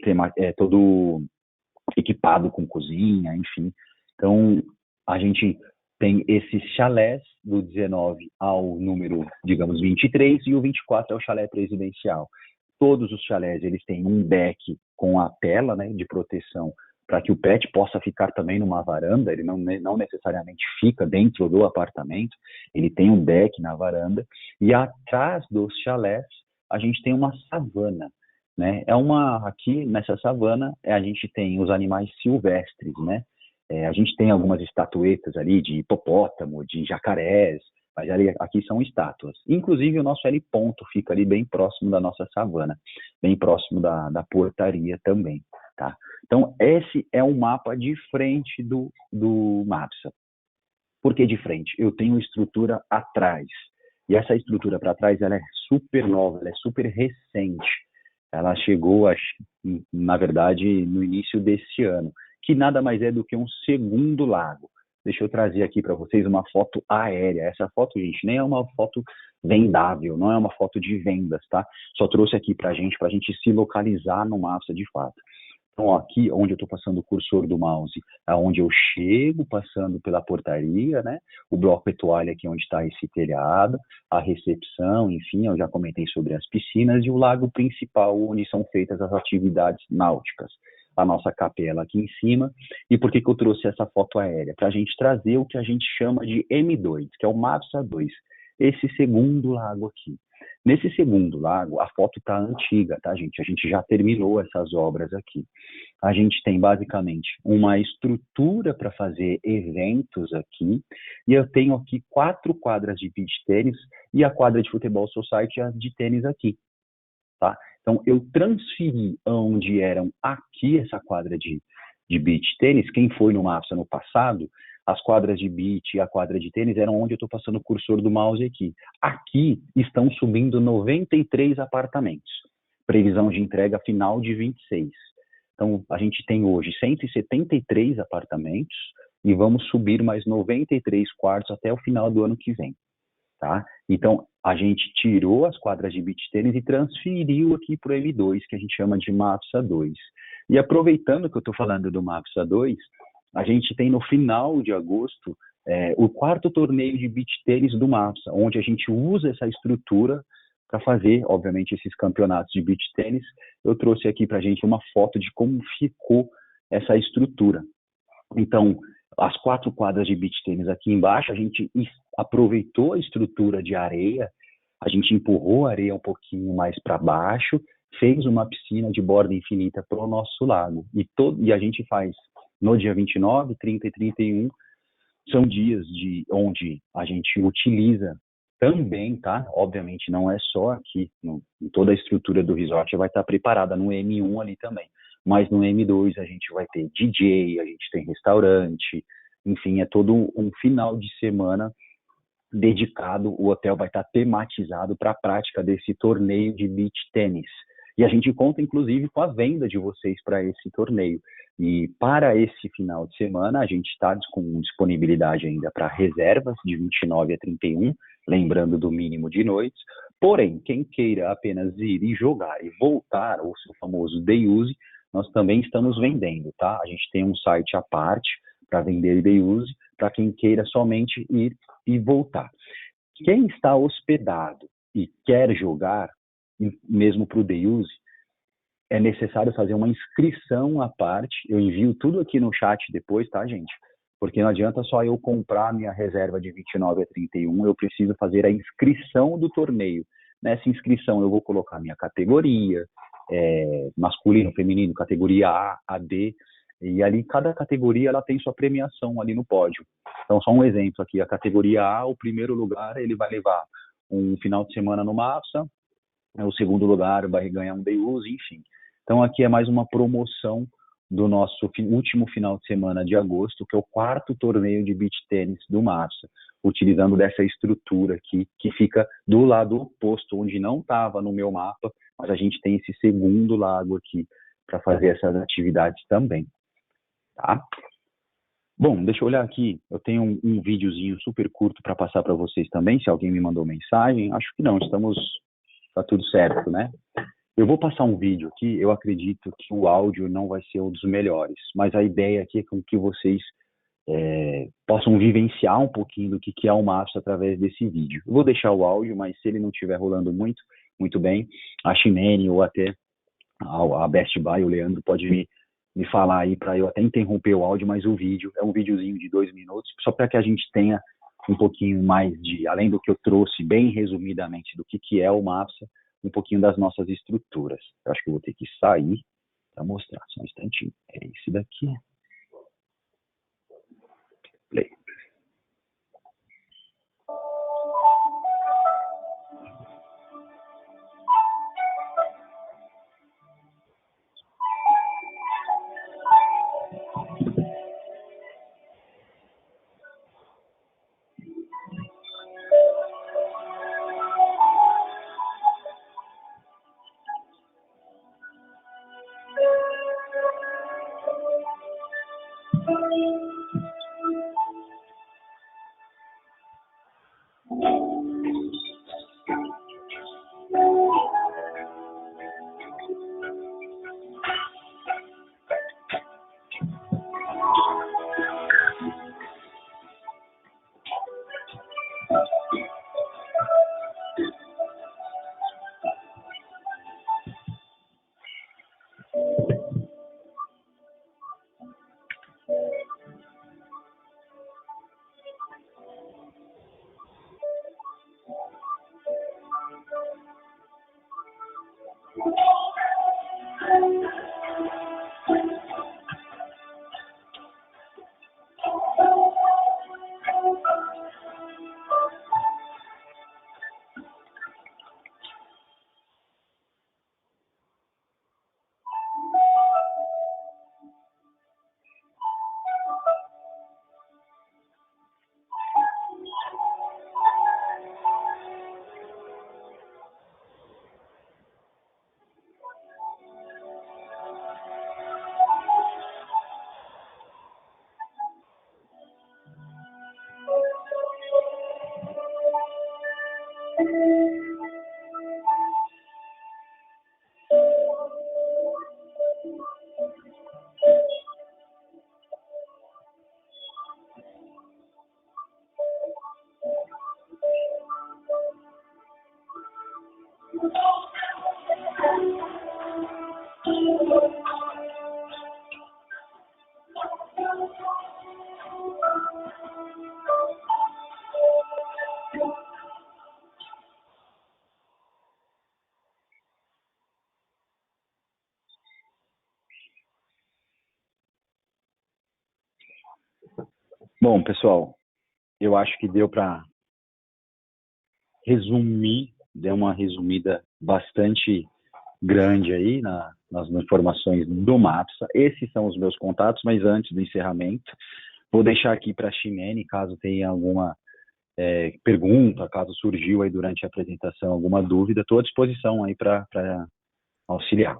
equipado com cozinha, enfim. Então, a gente tem esses chalés do 19 ao número, digamos, 23, e o 24 é o chalé presidencial. Todos os chalés, eles têm um deck com a tela, né, de proteção, para que o pet possa ficar também numa varanda, ele não necessariamente fica dentro do apartamento, ele tem um deck na varanda, e atrás dos chalés, a gente tem uma savana, né? Aqui nessa savana, a gente tem os animais silvestres, né? A gente tem algumas estatuetas ali de hipopótamo, de jacarés, mas aqui são estátuas. Inclusive o nosso heliponto fica ali bem próximo da nossa savana, bem próximo da portaria também, tá? Então esse é um mapa de frente do MAPSA. Por que de frente? Eu tenho estrutura atrás, e essa estrutura para trás ela é super nova, ela é super recente. Ela chegou, na verdade, no início desse ano, que nada mais é do que um segundo lago. Deixa eu trazer aqui para vocês uma foto aérea. Essa foto, gente, nem é uma foto vendável, não é uma foto de vendas, tá? Só trouxe aqui para a gente se localizar no MAPSA de fato. Então, ó, aqui onde eu estou passando o cursor do mouse, é onde eu chego, passando pela portaria, né? O bloco Etoile aqui onde está esse telhado, a recepção, enfim, eu já comentei sobre as piscinas, e o lago principal, onde são feitas as atividades náuticas. A nossa capela aqui em cima. E por que que eu trouxe essa foto aérea? Para a gente trazer o que a gente chama de M2, que é o Mafsa 2, esse segundo lago aqui. Nesse segundo lago, a foto está antiga, tá, gente? A gente já terminou essas obras aqui. A gente tem, basicamente, uma estrutura para fazer eventos aqui, e eu tenho aqui 4 quadras de beach tênis e a quadra de futebol society de tênis aqui, tá? Então, eu transferi onde eram aqui essa quadra de beach tênis. Quem foi no Mafsa no passado, as quadras de beach e a quadra de tênis eram onde eu estou passando o cursor do mouse aqui. Aqui estão subindo 93 apartamentos. Previsão de entrega final de 26. Então, a gente tem hoje 173 apartamentos e vamos subir mais 93 quartos até o final do ano que vem. Tá? Então, a gente tirou as quadras de beach tênis e transferiu aqui para o M2, que a gente chama de Mafsa 2. E aproveitando que eu estou falando do Mafsa 2, a gente tem no final de agosto o 4º torneio de beach tênis do Mafsa, onde a gente usa essa estrutura para fazer, obviamente, esses campeonatos de beach tênis. Eu trouxe aqui para a gente uma foto de como ficou essa estrutura. Então, as 4 quadras de beach tênis aqui embaixo, a gente aproveitou a estrutura de areia, a gente empurrou a areia um pouquinho mais para baixo, fez uma piscina de borda infinita para o nosso lago. E a gente faz no dia 29, 30 e 31, são dias onde a gente utiliza também, tá? Obviamente não é só aqui, em toda a estrutura do resort vai estar preparada no M1 ali também. Mas no M2 a gente vai ter DJ, a gente tem restaurante, enfim, é todo um final de semana dedicado, o hotel vai estar tematizado para a prática desse torneio de beach tênis. E a gente conta, inclusive, com a venda de vocês para esse torneio. E para esse final de semana, a gente está com disponibilidade ainda para reservas de 29 a 31, lembrando do mínimo de noites. Porém, quem queira apenas ir e jogar e voltar, ou seu famoso day use, nós também estamos vendendo, tá? A gente tem um site à parte para vender day use, para quem queira somente ir e voltar. Quem está hospedado e quer jogar, mesmo para o day use, é necessário fazer uma inscrição à parte. Eu envio tudo aqui no chat depois, tá, gente? Porque não adianta só eu comprar minha reserva de 29 a 31, eu preciso fazer a inscrição do torneio. Nessa inscrição eu vou colocar minha categoria, masculino, feminino, categoria A, A, B, e ali cada categoria ela tem sua premiação ali no pódio. Então, só um exemplo aqui, a categoria A, o primeiro lugar, ele vai levar um final de semana no Mafsa, o segundo lugar vai ganhar um day use, enfim. Então, aqui é mais uma promoção do nosso último final de semana de agosto, que é o 4º torneio de beach tênis do Mafsa, utilizando dessa estrutura aqui, que fica do lado oposto, onde não estava no meu mapa, mas a gente tem esse segundo lago aqui para fazer essas atividades também, tá? Bom, deixa eu olhar aqui, eu tenho um videozinho super curto para passar para vocês também, se alguém me mandou mensagem, acho que não, tá tudo certo, né? Eu vou passar um vídeo aqui, eu acredito que o áudio não vai ser um dos melhores, mas a ideia aqui é com que vocês possam vivenciar um pouquinho do que é o Mafsa através desse vídeo. Eu vou deixar o áudio, mas se ele não estiver rolando muito bem, a Ximene ou até a Best Buy, o Leandro, pode me falar aí para eu até interromper o áudio, mas o vídeo é um videozinho de 2 minutos, só para que a gente tenha um pouquinho mais além do que eu trouxe bem resumidamente do que é o Mafsa, um pouquinho das nossas estruturas. Eu acho que eu vou ter que sair para mostrar, só um instantinho. É esse daqui. Play. Bom, pessoal, eu acho que deu para resumir, deu uma resumida bastante grande aí nas informações do MAPSA. Esses são os meus contatos, mas antes do encerramento, vou deixar aqui para a Ximene, caso tenha alguma pergunta, caso surgiu aí durante a apresentação alguma dúvida, estou à disposição aí para auxiliar.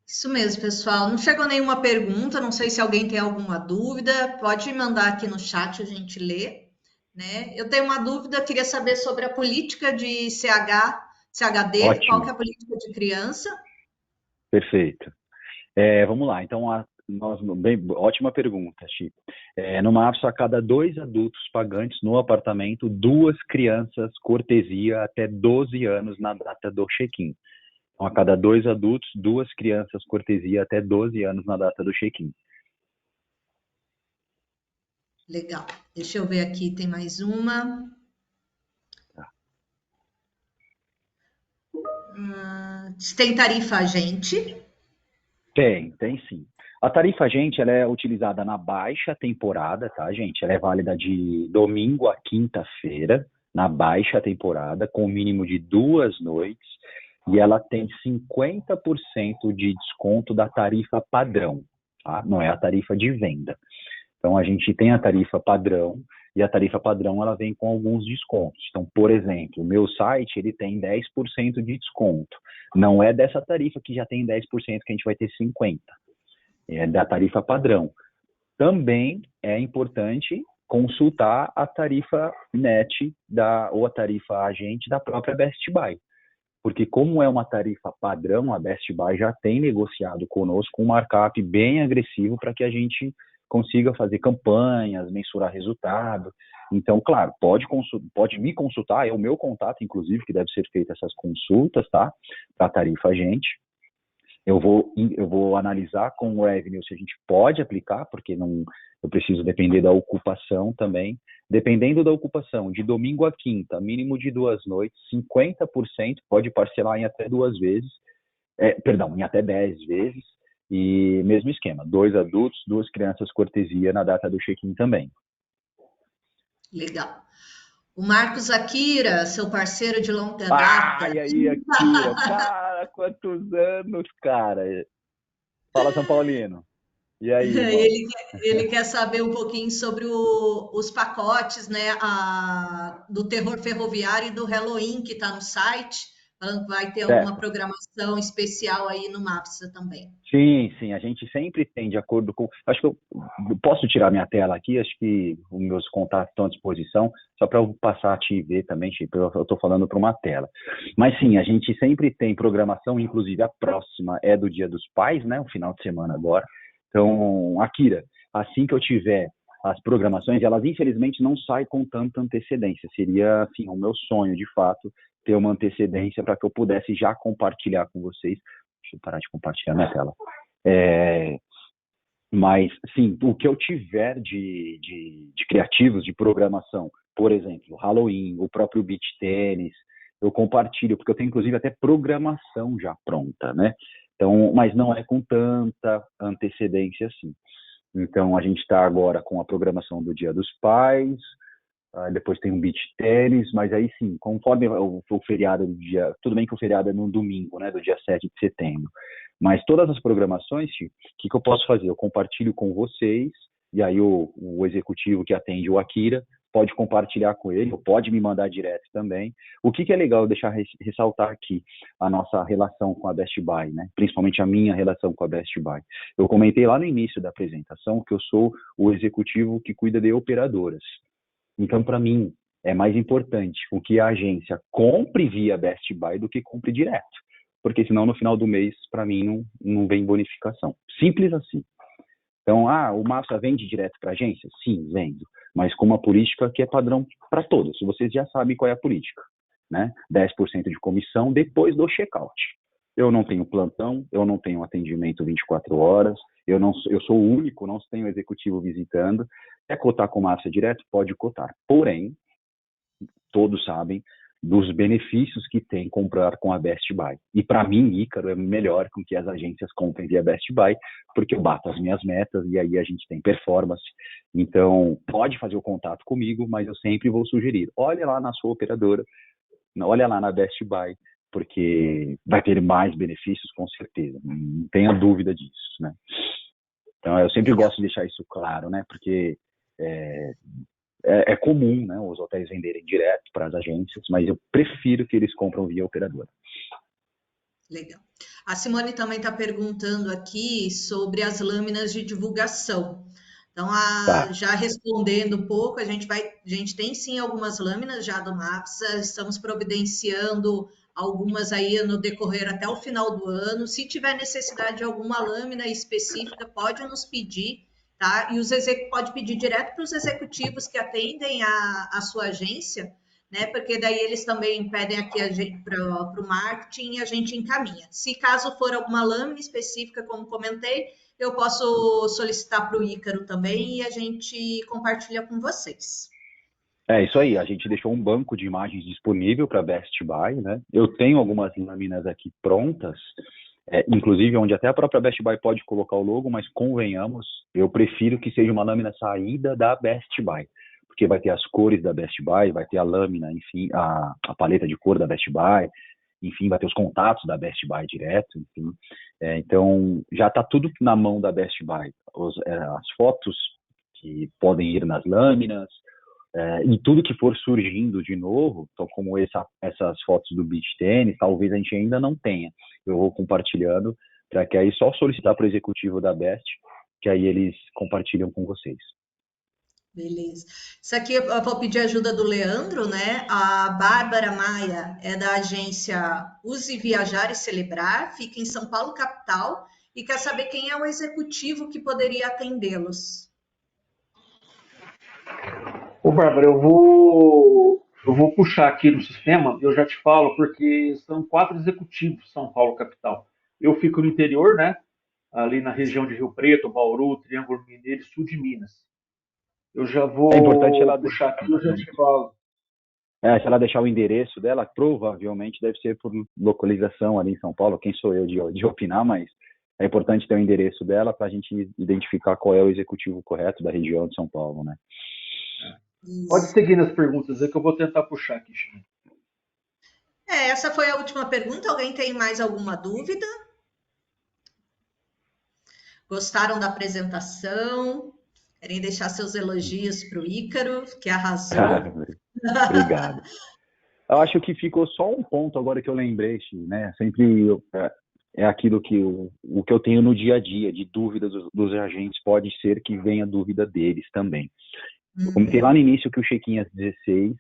Isso mesmo, pessoal. Não chegou nenhuma pergunta, não sei se alguém tem alguma dúvida, pode mandar aqui no chat, a gente lê, né? Eu tenho uma dúvida, queria saber sobre a política de CHD, Ótimo. qual que é a política de criança? Perfeito. Vamos lá, então, ótima pergunta, Chico. No MAPSA, a cada 2 adultos pagantes no apartamento, 2 crianças cortesia até 12 anos na data do check-in. Então, a cada 2 adultos, 2 crianças cortesia até 12 anos na data do check-in. Legal. Deixa eu ver aqui, tem mais uma. Tem tarifa agente? Tem sim. A tarifa agente, ela é utilizada na baixa temporada, tá, gente? Ela é válida de domingo a quinta-feira, na baixa temporada, com o mínimo de 2 noites, e ela tem 50% de desconto da tarifa padrão, tá? Não é a tarifa de venda. Então, a gente tem a tarifa padrão, e a tarifa padrão ela vem com alguns descontos. Então, por exemplo, o meu site ele tem 10% de desconto. Não é dessa tarifa que já tem 10% que a gente vai ter 50%. É da tarifa padrão. Também é importante consultar a tarifa net ou a tarifa agente da própria Best Buy. Porque como é uma tarifa padrão, a Best Buy já tem negociado conosco um markup bem agressivo para que a gente consiga fazer campanhas, mensurar resultado. Então, claro, pode me consultar, é o meu contato, inclusive, que deve ser feita essas consultas, tá? Para a tarifa agente. Eu vou analisar com o revenue se a gente pode aplicar, porque eu preciso depender da ocupação também. Dependendo da ocupação, de domingo a quinta, mínimo de 2 noites, 50% pode parcelar em até 2 vezes, em até 10 vezes, e mesmo esquema, 2 adultos, 2 crianças cortesia na data do check-in também. Legal. O Marcos Akira, seu parceiro de longa data. E aí, Akira, cara, quantos anos, cara. Fala, São Paulino. E aí, ele quer saber um pouquinho sobre os pacotes, né, do terror ferroviário e do Halloween que está no site, falando que vai ter alguma programação especial aí no MAPSA também. Sim, a gente sempre tem, de acordo com... Acho que eu posso tirar minha tela aqui, acho que os meus contatos estão à disposição, só para eu passar a te ver também, Chico, eu estou falando para uma tela. Mas sim, a gente sempre tem programação, inclusive a próxima é do Dia dos Pais, né, o final de semana agora. Então, Akira, assim que eu tiver as programações, elas infelizmente não saem com tanta antecedência. Seria, assim, o meu sonho, de fato, ter uma antecedência para que eu pudesse já compartilhar com vocês. Deixa eu parar de compartilhar minha tela. Mas, sim, o que eu tiver de criativos, de programação, por exemplo, Halloween, o próprio beach tênis, eu compartilho, porque eu tenho inclusive até programação já pronta, né? Então, mas não é com tanta antecedência assim. Então, a gente está agora com a programação do Dia dos Pais, depois tem um beach tênis, mas aí sim, conforme o feriado do dia... Tudo bem que o feriado é no domingo, né, do dia 7 de setembro. Mas todas as programações, o que eu posso fazer? Eu compartilho com vocês, e aí o executivo que atende o Akira pode compartilhar com ele, ou pode me mandar direto também. O que é legal deixar ressaltar aqui a nossa relação com a Best Buy, né? Principalmente a minha relação com a Best Buy. Eu comentei lá no início da apresentação que eu sou o executivo que cuida de operadoras. Então, para mim, é mais importante com que a agência compre via Best Buy do que compre direto. Porque senão, no final do mês, para mim, não vem bonificação. Simples assim. Então, o Mafsa vende direto para a agência? Sim, vendo. Mas com uma política que é padrão para todos. Vocês já sabem qual é a política, né? 10% de comissão depois do checkout. Eu não tenho plantão, eu não tenho atendimento 24 horas, eu sou o único, não tenho executivo visitando. Quer cotar com Mafsa direto? Pode cotar. Porém, todos sabem dos benefícios que tem comprar com a Best Buy. E para mim, Ícaro, é melhor com que as agências comprem via Best Buy, porque eu bato as minhas metas e aí a gente tem performance. Então, pode fazer o contato comigo, mas eu sempre vou sugerir, olha lá na sua operadora, olha lá na Best Buy, porque vai ter mais benefícios com certeza, não tenha dúvida disso, né? Então, eu sempre gosto de deixar isso claro, né? Porque é comum, né, os hotéis venderem direto para as agências, mas eu prefiro que eles compram via operadora. Legal. A Simone também está perguntando aqui sobre as lâminas de divulgação. Então, já respondendo um pouco, a gente tem sim algumas lâminas já do Mafsa, estamos providenciando algumas aí no decorrer até o final do ano. Se tiver necessidade de alguma lâmina específica, pode nos pedir, tá? E pode pedir direto para os executivos que atendem a sua agência, né? Porque daí eles também pedem aqui para o marketing e a gente encaminha. Se caso for alguma lâmina específica, como comentei, eu posso solicitar para o Ícaro também e a gente compartilha com vocês. É isso aí, a gente deixou um banco de imagens disponível para Best Buy, né? Eu tenho algumas lâminas aqui prontas, inclusive onde até a própria Best Buy pode colocar o logo, mas convenhamos, eu prefiro que seja uma lâmina saída da Best Buy, porque vai ter as cores da Best Buy, vai ter a lâmina, enfim, a paleta de cor da Best Buy, enfim, vai ter os contatos da Best Buy direto, enfim. Então, já está tudo na mão da Best Buy. As fotos que podem ir nas lâminas, e tudo que for surgindo de novo, então, como essas fotos do beach tennis, talvez a gente ainda não tenha. Eu vou compartilhando, para que aí só solicitar para o executivo da Best, que aí eles compartilham com vocês. Beleza. Isso aqui eu vou pedir ajuda do Leandro, né? A Bárbara Maia é da agência Use Viajar e Celebrar, fica em São Paulo, capital, e quer saber quem é o executivo que poderia atendê-los. Ô, Bárbara, eu vou puxar aqui no sistema, eu já te falo, porque são 4 executivos São Paulo capital. Eu fico no interior, né? Ali na região de Rio Preto, Bauru, Triângulo Mineiro e sul de Minas. Eu já É importante vou ela puxar aqui e eu já te falo. se ela deixar o endereço dela, provavelmente deve ser por localização ali em São Paulo. Quem sou eu de opinar, mas é importante ter o endereço dela para a gente identificar qual é o executivo correto da região de São Paulo, né? Pode seguir nas perguntas aí que eu vou tentar puxar aqui, Chico. Essa foi a última pergunta. Alguém tem mais alguma dúvida? Gostaram da apresentação? Querem deixar seus elogios para o Ícaro, que arrasou? Obrigado. Eu acho que ficou só um ponto agora que eu lembrei, né? Sempre é aquilo que o que eu tenho no dia a dia, de dúvidas dos agentes, pode ser que venha dúvida deles também. Eu comentei lá no início que o check-in às 16,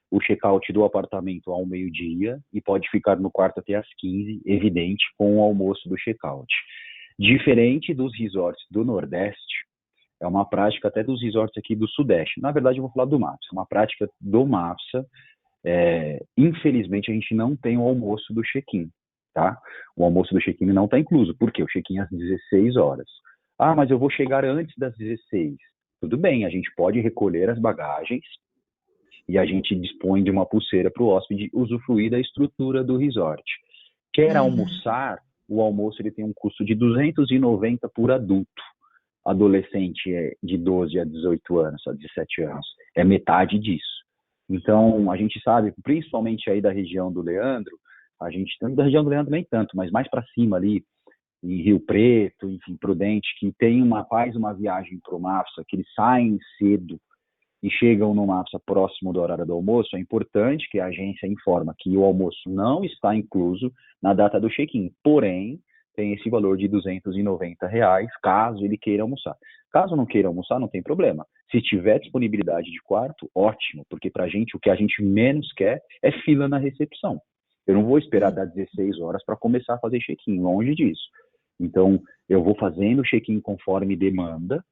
o check-out do apartamento ao meio-dia e pode ficar no quarto até às 15, evidente, com o almoço do check-out. Diferente dos resorts do Nordeste, é uma prática até dos resorts aqui do Sudeste. Na verdade, eu vou falar do Mafsa. Uma prática do Mafsa. Infelizmente, a gente não tem o almoço do check-in, tá? O almoço do check-in não está incluso. Por quê? O check-in é às 16 horas. Mas eu vou chegar antes das 16. Tudo bem, a gente pode recolher as bagagens e a gente dispõe de uma pulseira para o hóspede usufruir da estrutura do resort. Quer almoçar, o almoço ele tem um custo de R$290 por adulto. Adolescente é de 12 a 18 anos, a 17 anos, é metade disso. Então, a gente sabe, principalmente aí da região do Leandro, a gente, da região do Leandro nem tanto, mas mais para cima ali, em Rio Preto, enfim, Prudente, que faz uma viagem para o Mafsa, que eles saem cedo e chegam no Mafsa próximo da hora do almoço, é importante que a agência informa que o almoço não está incluso na data do check-in, porém, tem esse valor de R$290, caso ele queira almoçar. Caso não queira almoçar, não tem problema. Se tiver disponibilidade de quarto, ótimo, porque para a gente, o que a gente menos quer é fila na recepção. Eu não vou esperar dar 16 horas para começar a fazer check-in, longe disso. Então, eu vou fazendo o check-in conforme demanda,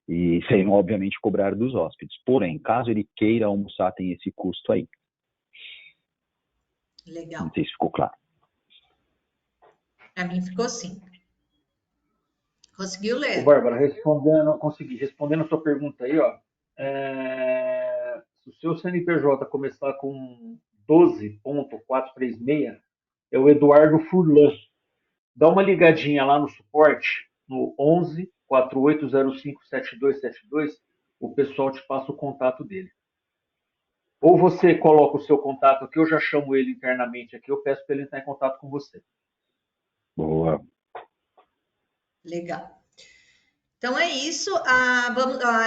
e sem, obviamente, cobrar dos hóspedes. Porém, caso ele queira almoçar, tem esse custo aí. Legal. Não sei se ficou claro. Para mim ficou sim. Conseguiu ler? Ô, Bárbara, respondendo a sua pergunta aí, ó, se o seu CNPJ começar com 12.436, é o Eduardo Furlan. Dá uma ligadinha lá no suporte, no 11 4805 7272, o pessoal te passa o contato dele. Ou você coloca o seu contato aqui, eu já chamo ele internamente aqui, eu peço para ele entrar em contato com você. Boa. Legal. Então é isso.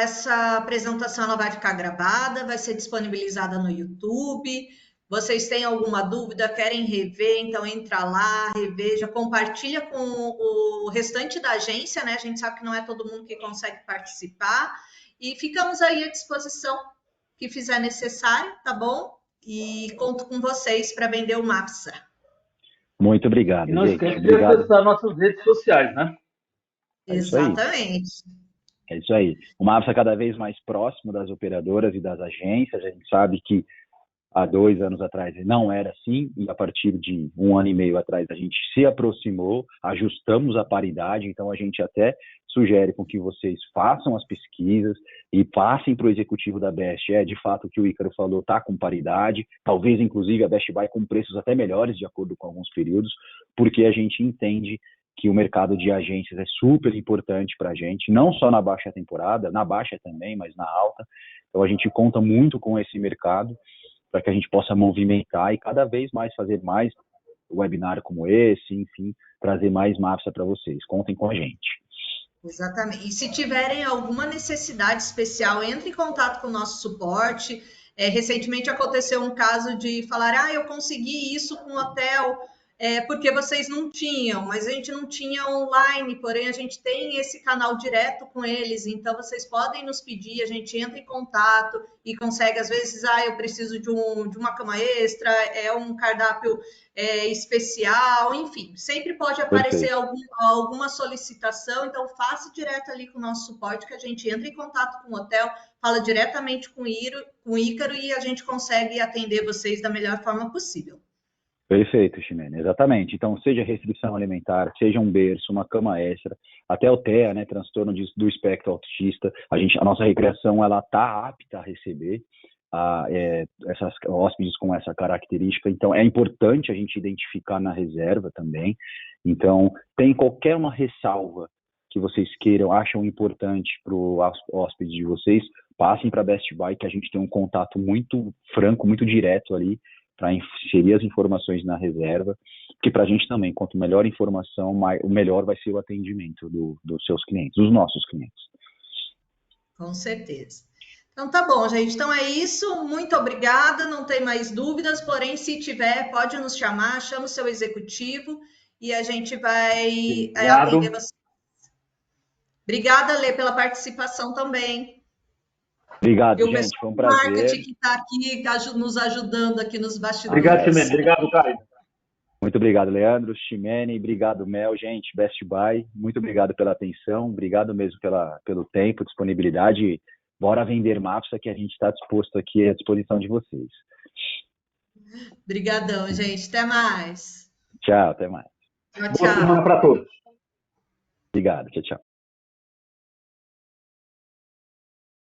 Essa apresentação ela vai ficar gravada, vai ser disponibilizada no YouTube. Vocês têm alguma dúvida, querem rever, então entra lá, reveja, compartilha com o restante da agência, né? A gente sabe que não é todo mundo que consegue participar. E ficamos aí à disposição que fizer necessário, tá bom? E conto com vocês para vender o Mafsa. Muito obrigado, E não gente. esquece de acessar nossas redes sociais, né? Exatamente. É isso aí. O Mafsa é cada vez mais próximo das operadoras e das agências. A gente sabe que há 2 anos atrás não era assim, e a partir de 1 ano e meio atrás a gente se aproximou, ajustamos a paridade, então a gente até sugere com que vocês façam as pesquisas e passem para o executivo da Best. De fato o que o Ícaro falou, está com paridade, talvez inclusive a Best Buy com preços até melhores de acordo com alguns períodos, porque a gente entende que o mercado de agências é super importante para a gente, não só na baixa temporada, na baixa também, mas na alta. Então a gente conta muito com esse mercado para que a gente possa movimentar e cada vez mais fazer mais webinar como esse, enfim, trazer mais Mafsa para vocês. Contem com a gente. Exatamente. E se tiverem alguma necessidade especial, entre em contato com o nosso suporte. Recentemente aconteceu um caso de falar, eu consegui isso com o hotel, porque vocês não tinham, mas a gente não tinha online, porém a gente tem esse canal direto com eles, então vocês podem nos pedir, a gente entra em contato e consegue, às vezes, eu preciso de uma cama extra, um cardápio especial, enfim, sempre pode aparecer alguma solicitação, então faça direto ali com o nosso suporte, que a gente entra em contato com o hotel, fala diretamente com o Ícaro e a gente consegue atender vocês da melhor forma possível. Perfeito, Ximena, exatamente. Então, seja restrição alimentar, seja um berço, uma cama extra, até o TEA, né, transtorno do espectro autista, a nossa recreação, ela está apta a receber essas hóspedes com essa característica. Então, é importante a gente identificar na reserva também. Então, tem qualquer uma ressalva que vocês acham importante para o hóspede de vocês, passem para a Best Buy, que a gente tem um contato muito franco, muito direto ali, para inserir as informações na reserva, porque para a gente também, quanto melhor informação, o melhor vai ser o atendimento dos seus clientes, dos nossos clientes. Com certeza. Então tá bom, gente. Então é isso. Muito obrigada. Não tem mais dúvidas, porém, se tiver, pode nos chamar, chama o seu executivo e a gente vai atender vocês. Obrigada, Lê, pela participação também. Obrigado, gente. Foi um prazer. O marketing que está aqui nos ajudando aqui nos bastidores. Obrigado, Ximene. Obrigado, Caio. Muito obrigado, Leandro, Ximene. Obrigado, Mel. Gente, Best Buy, muito obrigado pela atenção. Obrigado mesmo pelo tempo, disponibilidade. Bora vender Mafsa, que a gente está disposto aqui à disposição de vocês. Obrigadão, gente. Até mais. Tchau, até mais. Boa semana para todos. Obrigado. Tchau, tchau.